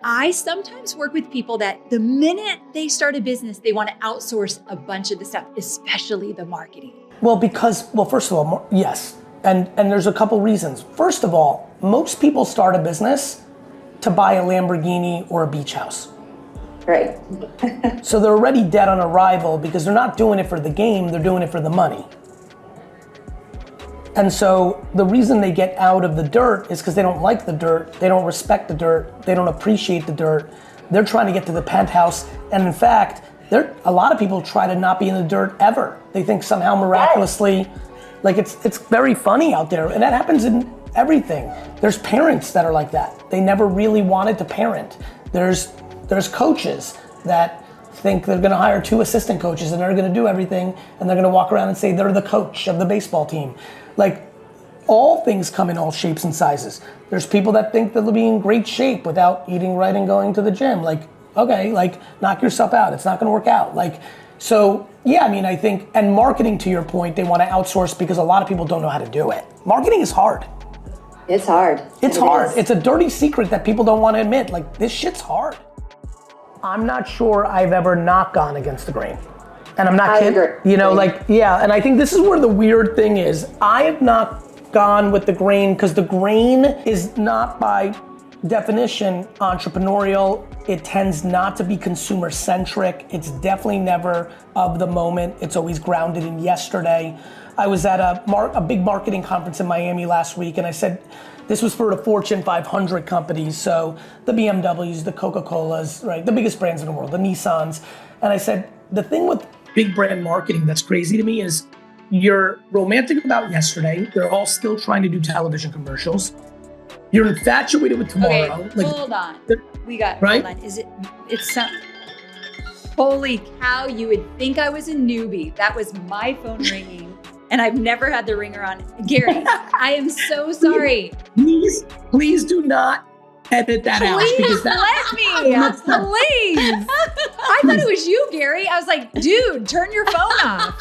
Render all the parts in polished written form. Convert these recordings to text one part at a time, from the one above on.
I sometimes work with people that the minute they start a business, they want to outsource a bunch of the stuff, especially the marketing. Well, first of all, yes. And there's a couple reasons. First of all, most people start a business to buy a Lamborghini or a beach house. Right. So they're already dead on arrival because they're not doing it for the game, they're doing it for the money. And so the reason they get out of the dirt is because they don't like the dirt, they don't respect the dirt, they don't appreciate the dirt. They're trying to get to the penthouse. And in fact, a lot of people try to not be in the dirt ever. They think somehow miraculously, like it's very funny out there. And that happens in everything. There's parents that are like that. They never really wanted to parent. There's coaches that think they're gonna hire 2 assistant coaches and they're gonna do everything and they're gonna walk around and say they're the coach of the baseball team. Like, all things come in all shapes and sizes. There's people that think they'll be in great shape without eating right and going to the gym. Like, okay, like, knock yourself out. It's not gonna work out. Like, so, yeah, I mean, I think, and marketing, to your point, they wanna outsource because a lot of people don't know how to do it. Marketing is hard. It's hard. It's hard. It's a dirty secret that people don't wanna admit. Like, this shit's hard. I'm not sure I've ever not gone against the grain. And I'm not kidding. You know, like, yeah, and I think this is where the weird thing is. I have not gone with the grain because the grain is not by definition entrepreneurial. It tends not to be consumer centric. It's definitely never of the moment. It's always grounded in yesterday. I was at a big marketing conference in Miami last week and I said, this was for the Fortune 500 companies, so the BMWs, the Coca-Colas, right, the biggest brands in the world, the Nissans. And I said, the thing with big brand marketing that's crazy to me is you're romantic about yesterday. They're all still trying to do television commercials. You're infatuated with tomorrow. Okay, like, hold on. We got, right? Hold on. It's some, holy cow, you would think I was a newbie. That was my phone ringing. And I've never had the ringer on. Gary, I am so sorry. Please do not edit that out. Please let me, please. I thought it was you, Gary. I was like, dude, turn your phone off.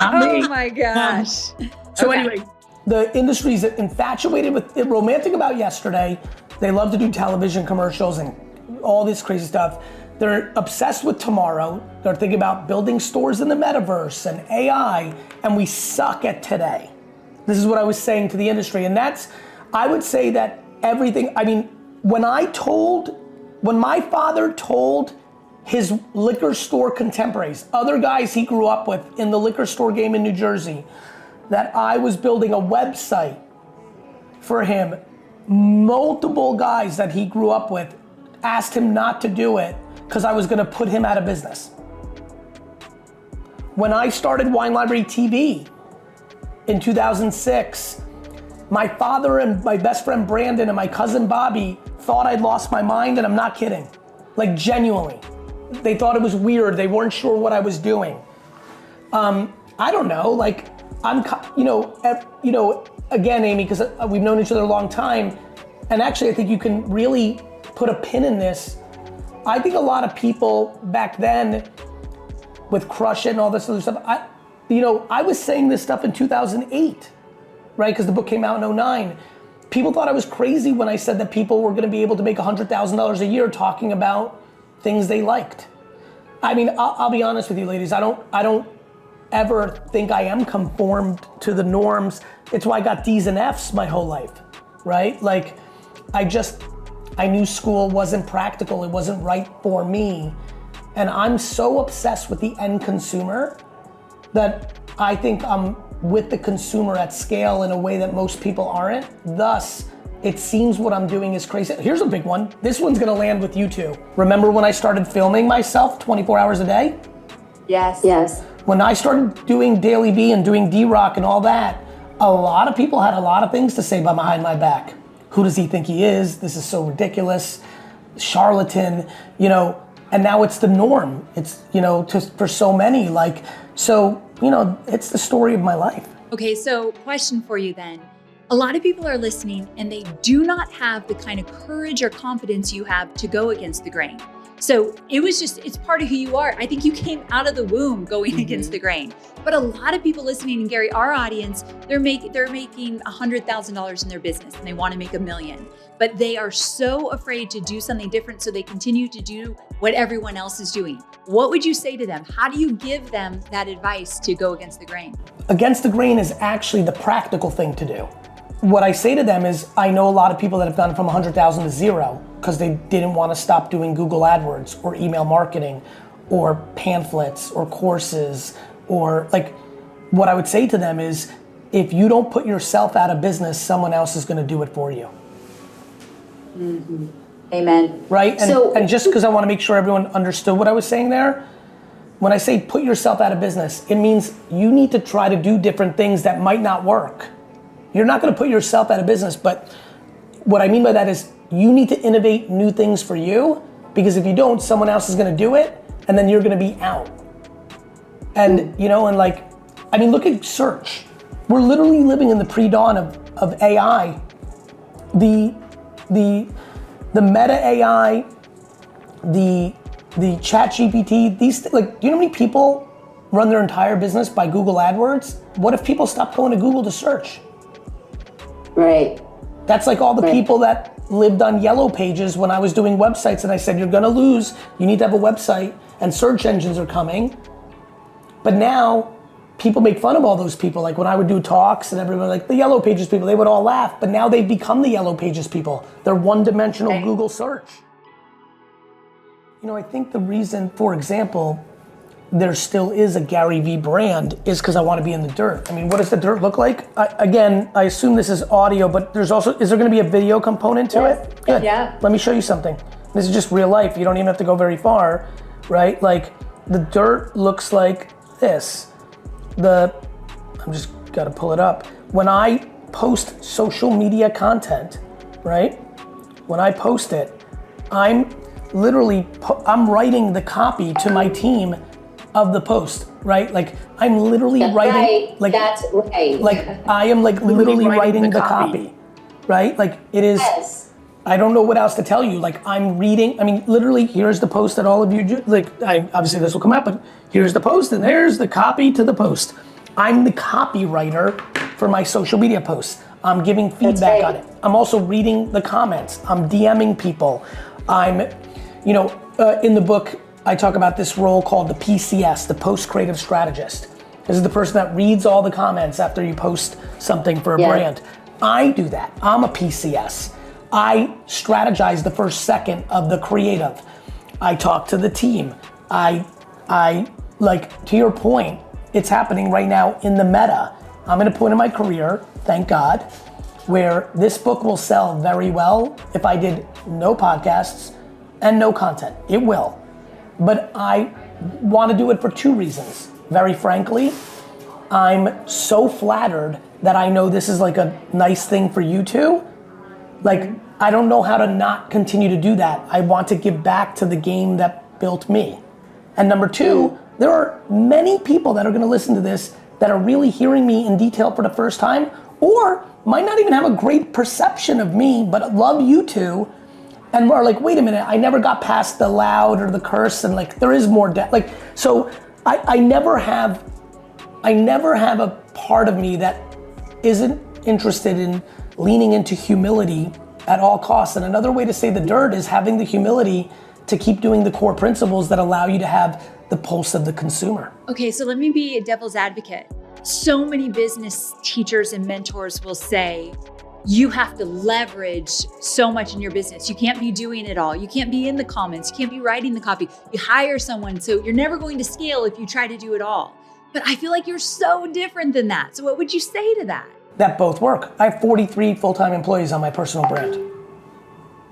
Oh my gosh. So anyway, the industry's infatuated with it, romantic about yesterday. They love to do television commercials and all this crazy stuff. They're obsessed with tomorrow. They're thinking about building stores in the metaverse and AI, and we suck at today. This is what I was saying to the industry, and I would say that everything, I mean, when my father told his liquor store contemporaries, other guys he grew up with in the liquor store game in New Jersey, that I was building a website for him, multiple guys that he grew up with asked him not to do it because I was gonna put him out of business. When I started Wine Library TV in 2006, my father and my best friend Brandon and my cousin Bobby thought I'd lost my mind, and I'm not kidding. Like, genuinely. They thought it was weird. They weren't sure what I was doing. I don't know, like, again, Amy, because we've known each other a long time, and actually I think you can really put a pin in this. I think a lot of people back then with Crush It and all this other stuff, I was saying this stuff in 2008, right? Because the book came out in 2009. People thought I was crazy when I said that people were gonna be able to make $100,000 a year talking about things they liked. I mean, I'll be honest with you ladies, I don't ever think I am conformed to the norms. It's why I got D's and F's my whole life, right? Like, I knew school wasn't practical, it wasn't right for me. And I'm so obsessed with the end consumer that I think I'm with the consumer at scale in a way that most people aren't. Thus, it seems what I'm doing is crazy. Here's a big one. This one's gonna land with you two. Remember when I started filming myself 24 hours a day? Yes. Yes. When I started doing Daily B and doing D-Rock and all that, a lot of people had a lot of things to say behind my back. Who does he think he is? This is so ridiculous. Charlatan, and now it's the norm. It's, for so many, like, so, it's the story of my life. Okay, so question for you then. A lot of people are listening and they do not have the kind of courage or confidence you have to go against the grain. So it's part of who you are. I think you came out of the womb going against the grain. But a lot of people listening, and Gary, our audience, they're making $100,000 in their business and they want to make $1 million. But they are so afraid to do something different, so they continue to do what everyone else is doing. What would you say to them? How do you give them that advice to go against the grain? Against the grain is actually the practical thing to do. What I say to them is, I know a lot of people that have gone from 100,000 to zero because they didn't want to stop doing Google AdWords or email marketing or pamphlets or courses, or like, what I would say to them is, if you don't put yourself out of business, someone else is going to do it for you. Mm-hmm. Amen. Right? And just because I want to make sure everyone understood what I was saying there, when I say put yourself out of business, it means you need to try to do different things that might not work. You're not going to put yourself out of business, but what I mean by that is you need to innovate new things for you, because if you don't, someone else is going to do it and then you're going to be out. And look at search. We're literally living in the pre-dawn of AI. The Meta AI, the Chat GPT, do you know how many people run their entire business by Google AdWords? What if people stopped going to Google to search? Right. That's like all the people that lived on yellow pages when I was doing websites, and I said, you're gonna lose, you need to have a website, and search engines are coming. But now, people make fun of all those people. Like when I would do talks and everyone, like the yellow pages people, they would all laugh, but now they've become the yellow pages people. They're one-dimensional Google search. I think the reason, for example, there still is a Garyvee brand is because I want to be in the dirt. I mean, what does the dirt look like? I assume this is audio, but is there going to be a video component to it? Good. Yeah. Let me show you something. This is just real life. You don't even have to go very far, right? Like the dirt looks like this. I'm just got to pull it up. When I post social media content, right? When I post it, I'm writing the copy to my team of the post, right? Like I'm literally writing, That's right. Like I am literally writing the copy, right? Like it is. Yes. I don't know what else to tell you. Like I'm reading. I mean, literally, here's the post that all of you do. Obviously this will come out, but here's the post, and there's the copy to the post. I'm the copywriter for my social media posts. I'm giving feedback on it. I'm also reading the comments. I'm DMing people. In the book, I talk about this role called the PCS, the Post Creative Strategist. This is the person that reads all the comments after you post something for a brand. I do that. I'm a PCS. I strategize the first second of the creative. I talk to the team. I to your point, it's happening right now in the meta. I'm at a point in my career, thank God, where this book will sell very well if I did no podcasts and no content. It will. But I want to do it for two reasons. Very frankly, I'm so flattered that I know this is like a nice thing for you two. Like, I don't know how to not continue to do that. I want to give back to the game that built me. And number two, there are many people that are going to listen to this that are really hearing me in detail for the first time, or might not even have a great perception of me, but love you two, and are like, wait a minute, I never got past the loud or the curse, and like there is more depth. Like, so I never have a part of me that isn't interested in leaning into humility at all costs. And another way to say the dirt is having the humility to keep doing the core principles that allow you to have the pulse of the consumer. Okay, so let me be a devil's advocate. So many business teachers and mentors will say, you have to leverage so much in your business. You can't be doing it all. You can't be in the comments. You can't be writing the copy. You hire someone, so you're never going to scale if you try to do it all. But I feel like you're so different than that. So what would you say to that? That both work. I have 43 full-time employees on my personal brand.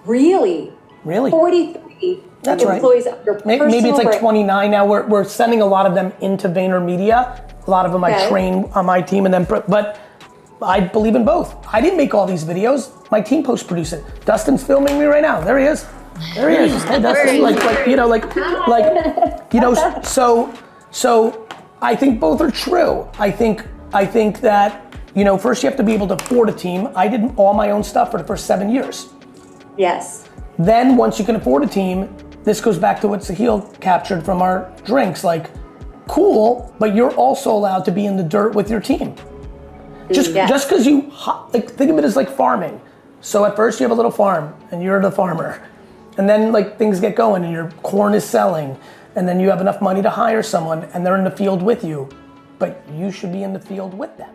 Really? 43 That's employees right. on your personal Maybe it's like brand. 29 now. We're sending a lot of them into VaynerMedia. A lot of them I train on my team, and then but I believe in both. I didn't make all these videos. My team post-produce it. Dustin's filming me right now. There he is. There he is. Hey, Dustin. So I think both are true. I think that, first you have to be able to afford a team. I did all my own stuff for the first 7 years. Yes. Then once you can afford a team, this goes back to what Sahil captured from our drinks, like, cool, but you're also allowed to be in the dirt with your team. Just because you, like, think of it as like farming. So at first you have a little farm and you're the farmer. And then like things get going and your corn is selling and then you have enough money to hire someone and they're in the field with you, but you should be in the field with them.